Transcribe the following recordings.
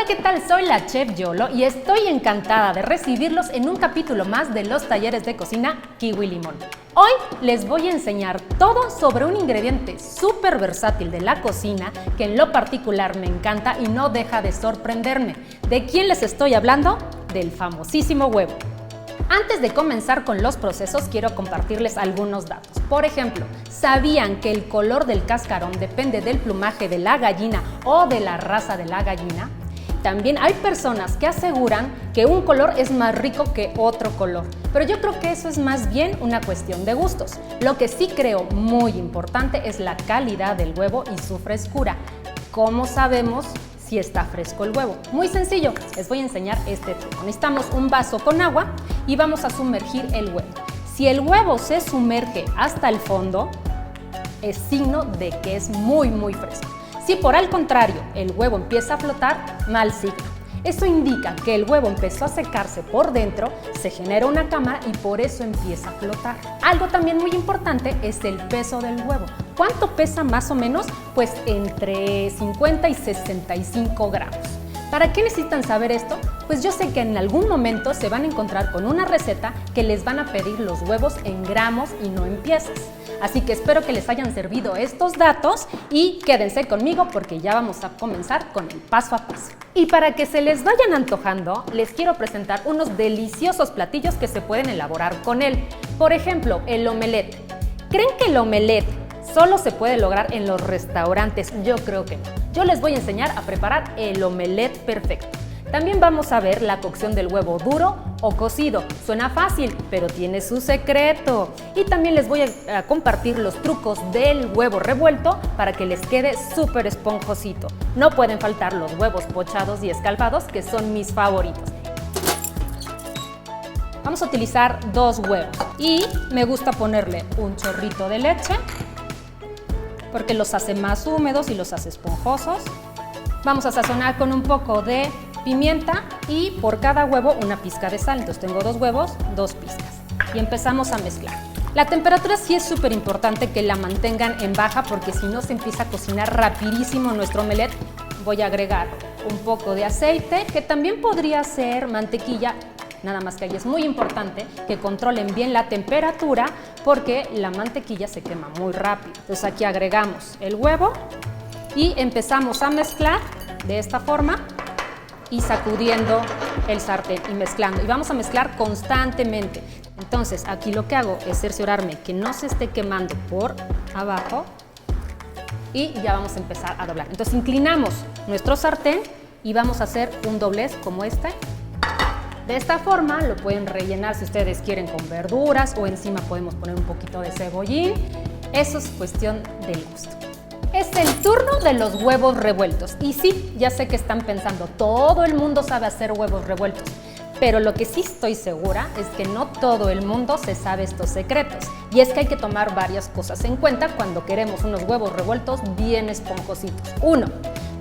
¿qué tal? Soy la Chef Yolo y estoy encantada de recibirlos en un capítulo más de los talleres de cocina Kiwi Limón. Hoy les voy a enseñar todo sobre un ingrediente súper versátil de la cocina que en lo particular me encanta y no deja de sorprenderme. ¿De quién les estoy hablando? Del famosísimo huevo. Antes de comenzar con los procesos, quiero compartirles algunos datos. Por ejemplo, ¿sabían que el color del cascarón depende del plumaje de la gallina o de la raza de la gallina? También hay personas que aseguran que un color es más rico que otro color, pero yo creo que eso es más bien una cuestión de gustos. Lo que sí creo muy importante es la calidad del huevo y su frescura. ¿Cómo sabemos si está fresco el huevo? Muy sencillo, les voy a enseñar este truco. Necesitamos un vaso con agua y vamos a sumergir el huevo. Si el huevo se sumerge hasta el fondo, es signo de que es muy fresco. Si por el contrario el huevo empieza a flotar, mal signo. Eso indica que el huevo empezó a secarse por dentro, se genera una cama y por eso empieza a flotar. Algo también muy importante es el peso del huevo. ¿Cuánto pesa más o menos? Pues entre 50 y 65 gramos. ¿Para qué necesitan saber esto? Pues yo sé que en algún momento se van a encontrar con una receta que les van a pedir los huevos en gramos y no en piezas. Así que espero que les hayan servido estos datos y quédense conmigo porque ya vamos a comenzar con el paso a paso. Y para que se les vayan antojando, les quiero presentar unos deliciosos platillos que se pueden elaborar con él. Por ejemplo, el omelette. ¿Creen que el omelette solo se puede lograr en los restaurantes? Yo creo que no. Yo les voy a enseñar a preparar el omelette perfecto. También vamos a ver la cocción del huevo duro o cocido. Suena fácil, pero tiene su secreto. Y también les voy a compartir los trucos del huevo revuelto para que les quede súper esponjosito. No pueden faltar los huevos pochados y escalfados, que son mis favoritos. Vamos a utilizar 2 huevos y me gusta ponerle un chorrito de leche porque los hace más húmedos y los hace esponjosos. Vamos a sazonar con un poco de pimienta y por cada huevo una pizca de sal. Entonces tengo 2 huevos, 2 pizcas y empezamos a mezclar. La temperatura sí es súper importante que la mantengan en baja porque si no se empieza a cocinar rapidísimo nuestro omelette. Voy a agregar un poco de aceite, que también podría ser mantequilla, nada más que ahí es muy importante que controlen bien la temperatura porque la mantequilla se quema muy rápido. Entonces aquí agregamos el huevo y empezamos a mezclar de esta forma y sacudiendo el sartén y mezclando. Y vamos a mezclar constantemente. Entonces aquí lo que hago es cerciorarme que no se esté quemando por abajo y ya vamos a empezar a doblar. Entonces inclinamos nuestro sartén y vamos a hacer un doblez como este. De esta forma lo pueden rellenar si ustedes quieren con verduras o encima podemos poner un poquito de cebollín. Eso es cuestión del gusto. Es el turno de los huevos revueltos. Y sí, ya sé que están pensando, todo el mundo sabe hacer huevos revueltos. Pero lo que sí estoy segura es que no todo el mundo se sabe estos secretos. Y es que hay que tomar varias cosas en cuenta cuando queremos unos huevos revueltos bien esponjositos. 1.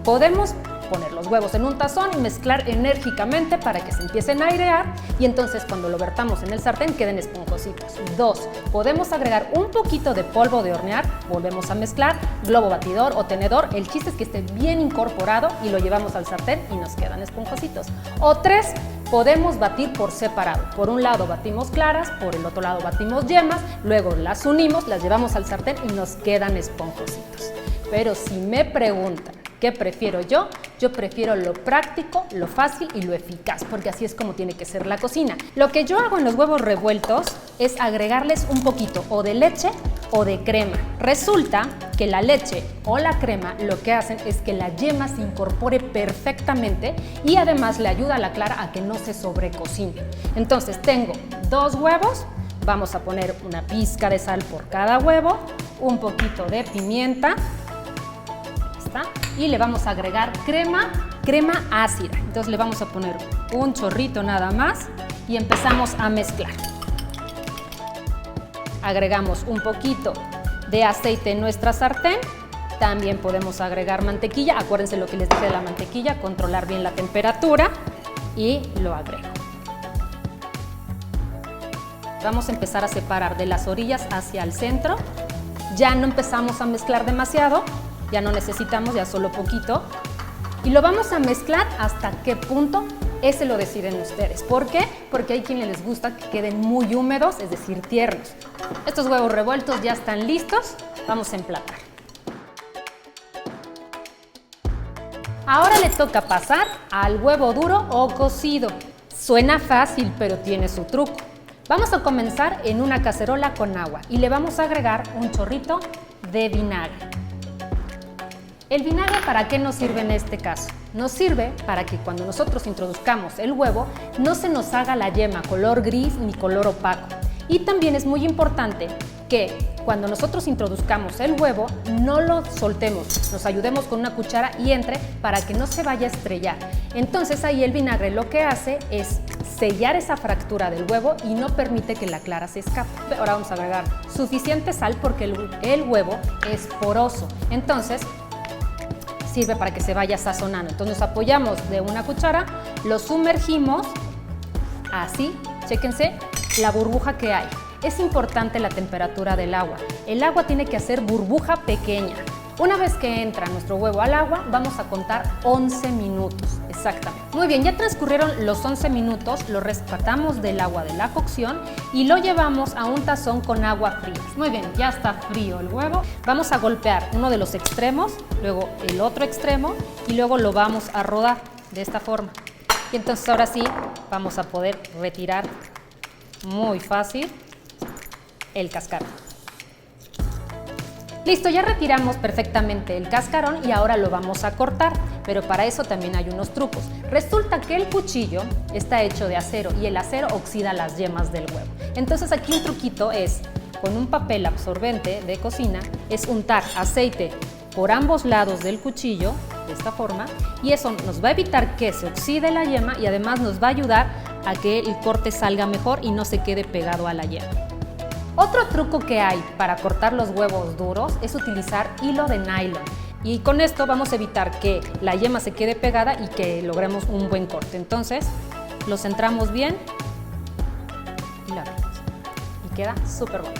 Podemos poner los huevos en un tazón y mezclar enérgicamente para que se empiecen a airear y entonces cuando lo vertamos en el sartén queden esponjositos. 2. Podemos agregar un poquito de polvo de hornear, volvemos a mezclar, globo batidor o tenedor, el chiste es que esté bien incorporado y lo llevamos al sartén y nos quedan esponjositos. O 3. Podemos batir por separado. Por un lado batimos claras, por el otro lado batimos yemas, luego las unimos, las llevamos al sartén y nos quedan esponjositos. Pero si me preguntan, ¿qué prefiero yo? Yo prefiero lo práctico, lo fácil y lo eficaz, porque así es como tiene que ser la cocina. Lo que yo hago en los huevos revueltos es agregarles un poquito o de leche o de crema. Resulta que la leche o la crema lo que hacen es que la yema se incorpore perfectamente y además le ayuda a la clara a que no se sobrecocine. Entonces tengo 2 huevos, vamos a poner una pizca de sal por cada huevo, un poquito de pimienta, y le vamos a agregar crema ácida. Entonces le vamos a poner un chorrito nada más y empezamos a mezclar. Agregamos un poquito de aceite en nuestra sartén. También podemos agregar mantequilla. Acuérdense lo que les dije de la mantequilla, controlar bien la temperatura y lo agrego. Vamos a empezar a separar de las orillas hacia el centro. Ya no empezamos a mezclar demasiado. Ya no necesitamos, ya solo poquito. Y lo vamos a mezclar hasta qué punto, ese lo deciden ustedes. ¿Por qué? Porque hay quienes les gusta que queden muy húmedos, es decir, tiernos. Estos huevos revueltos ya están listos, vamos a emplatar. Ahora le toca pasar al huevo duro o cocido. Suena fácil, pero tiene su truco. Vamos a comenzar en una cacerola con agua y le vamos a agregar un chorrito de vinagre. ¿El vinagre para qué nos sirve en este caso? Nos sirve para que cuando nosotros introduzcamos el huevo no se nos haga la yema color gris ni color opaco. Y también es muy importante que cuando nosotros introduzcamos el huevo no lo soltemos, nos ayudemos con una cuchara y entre para que no se vaya a estrellar. Entonces ahí el vinagre lo que hace es sellar esa fractura del huevo y no permite que la clara se escape. Ahora vamos a agregar suficiente sal porque el huevo es poroso. Entonces sirve para que se vaya sazonando. Entonces nos apoyamos de una cuchara, lo sumergimos, así, chéquense la burbuja que hay. Es importante la temperatura del agua. El agua tiene que hacer burbuja pequeña. Una vez que entra nuestro huevo al agua, vamos a contar 11 minutos, exactamente. Muy bien, ya transcurrieron los 11 minutos, lo rescatamos del agua de la cocción y lo llevamos a un tazón con agua fría. Muy bien, ya está frío el huevo. Vamos a golpear uno de los extremos, luego el otro extremo y luego lo vamos a rodar de esta forma. Y entonces ahora sí vamos a poder retirar muy fácil el cascarón. Listo, ya retiramos perfectamente el cascarón y ahora lo vamos a cortar, pero para eso también hay unos trucos. Resulta que el cuchillo está hecho de acero y el acero oxida las yemas del huevo. Entonces aquí un truquito es, con un papel absorbente de cocina, es untar aceite por ambos lados del cuchillo, de esta forma, y eso nos va a evitar que se oxide la yema y además nos va a ayudar a que el corte salga mejor y no se quede pegado a la yema. Otro truco que hay para cortar los huevos duros es utilizar hilo de nylon y con esto vamos a evitar que la yema se quede pegada y que logremos un buen corte. Entonces lo centramos bien y lo abrimos y queda súper bueno.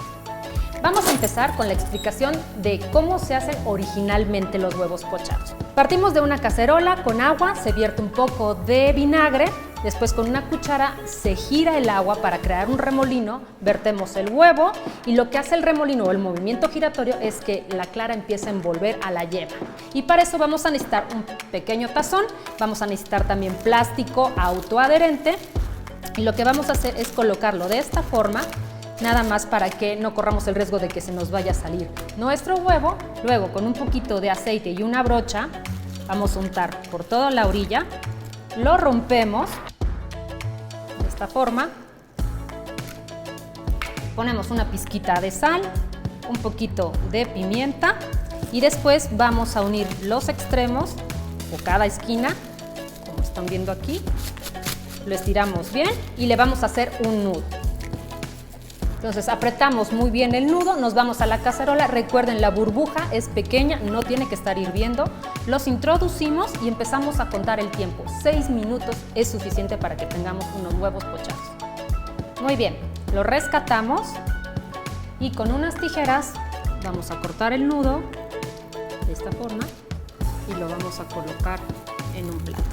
Vamos a empezar con la explicación de cómo se hacen originalmente los huevos pochados. Partimos de una cacerola con agua, se vierte un poco de vinagre. Después con una cuchara se gira el agua para crear un remolino, vertemos el huevo y lo que hace el remolino o el movimiento giratorio es que la clara empieza a envolver a la yema. Y para eso vamos a necesitar un pequeño tazón, vamos a necesitar también plástico autoadherente y lo que vamos a hacer es colocarlo de esta forma, nada más para que no corramos el riesgo de que se nos vaya a salir nuestro huevo. Luego con un poquito de aceite y una brocha vamos a untar por toda la orilla. Lo rompemos de esta forma, ponemos una pizquita de sal, un poquito de pimienta y después vamos a unir los extremos o cada esquina, como están viendo aquí, lo estiramos bien y le vamos a hacer un nudo. Entonces apretamos muy bien el nudo, nos vamos a la cacerola, recuerden la burbuja es pequeña, no tiene que estar hirviendo, los introducimos y empezamos a contar el tiempo, 6 minutos es suficiente para que tengamos unos huevos pochados. Muy bien, lo rescatamos y con unas tijeras vamos a cortar el nudo de esta forma y lo vamos a colocar en un plato.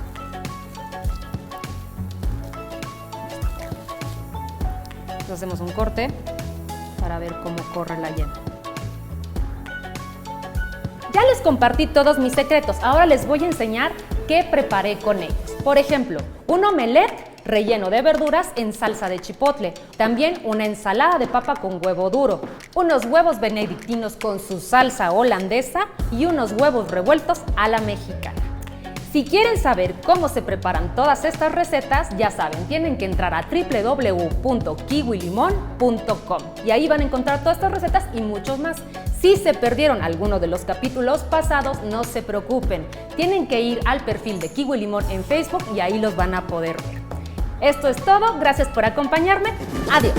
Hacemos un corte para ver cómo corre la yema. Ya les compartí todos mis secretos, ahora les voy a enseñar qué preparé con ellos. Por ejemplo, un omelette relleno de verduras en salsa de chipotle, también una ensalada de papa con huevo duro, unos huevos benedictinos con su salsa holandesa y unos huevos revueltos a la mexicana. Si quieren saber cómo se preparan todas estas recetas, ya saben, tienen que entrar a www.kiwilimon.com y ahí van a encontrar todas estas recetas y muchos más. Si se perdieron alguno de los capítulos pasados, no se preocupen, tienen que ir al perfil de Kiwi Limón en Facebook y ahí los van a poder ver. Esto es todo, gracias por acompañarme, adiós.